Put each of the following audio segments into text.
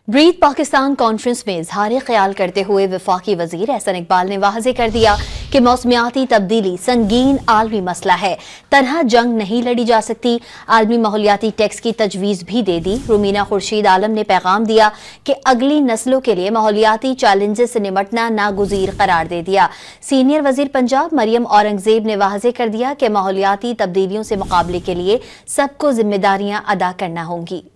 Breathe Pakistan conference में इजहार ख्याल करते हुए वफाकी वजीर एहसन इकबाल ने वाज़ेह कर दिया कि मौसमियाती तब्दीली संगीन आलमी मसला है, तनहा जंग नहीं लड़ी जा सकती। आलमी माहौलियाती टैक्स की तजवीज़ भी दे दी। रुमीना खुर्शीद आलम ने पैगाम दिया कि अगली नस्लों के लिए माहौलियाती चैलेंजेस से निमटना नागुज़ीर करार दे दिया। सीनियर वजीर पंजाब मरियम औरंगजेब ने वाज़ेह कर दिया कि माहौलियाती तब्दीलियों से मुकाबले के लिए सबको जिम्मेदारियां अदा करना होंगी।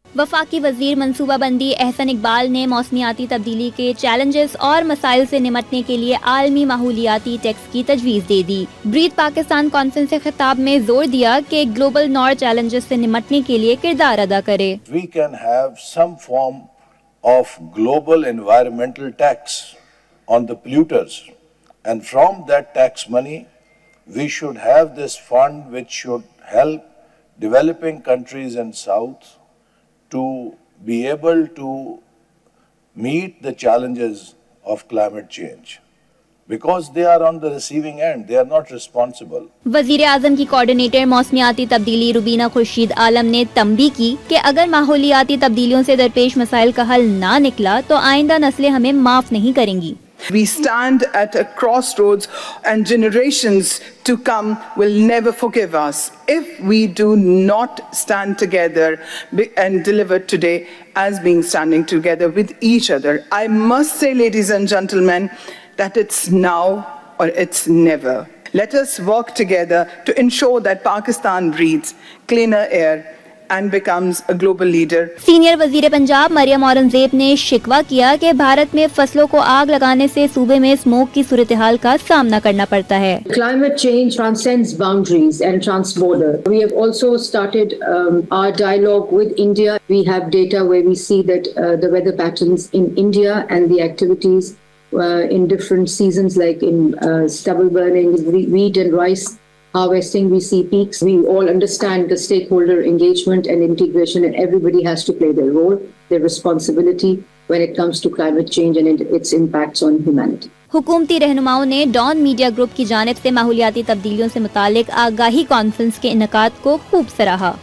वफाकी वजीर मनसूबाबंदी एहसन इकबाल ने मौसमियाती तब्दीली के चैलेंजेस और मसाइल से निमटने के लिए आलमी माहौलियाती टैक्स की तजवीज़ दे दी। ब्रीथ पाकिस्तान कॉन्फ्रेंस से खिताब में जोर दिया कि ग्लोबल नॉर्थ चैलेंजेस से निमटने के लिए किरदार अदा करे। We can have some form of global environmental tax on the polluters, and from that tax money we should have this fund which should help developing countries in South to be able to meet the challenges of climate change, because they are on the receiving end, they are not responsible. वजीर आजम की coordinator मौसमियाती तब्दीली रुबीना खुर्शीद आलम ने तंबीह की कि अगर माहौलियाती तब्दीलियों से दरपेश मसाइल का हल ना निकला तो आइंदा नस्लें हमें माफ नहीं करेंगी। We stand at a crossroads and generations to come will never forgive us if we do not stand together and deliver today as being standing together with each other. I must say, ladies and gentlemen, that it's now or it's never. Let us work together to ensure that Pakistan breathes cleaner air and becomes a global leader. Senior वजीर पंजाब मरियम औरंगजेब ने शिकवा किया कि भारत में फसलों को आग लगाने से सूबे में स्मोक की सूरत-ए-हाल का सामना करना पड़ता है। Climate change transcends boundaries and trans-border. We have also started our dialogue with India. We have data where we see that the weather patterns in India and the activities in different seasons, like in stubble burning, wheat and rice harvesting, we see peaks. We all understand the stakeholder engagement and integration, and everybody has to play their role, their responsibility when it comes to climate change and its impacts on humanity. हुकूमती रहनुमाओं ने don media group की जानिब से माहौलियाती तब्दीलियों से मुतालिक आगाही conference के इनेकाद को खूब सराहा।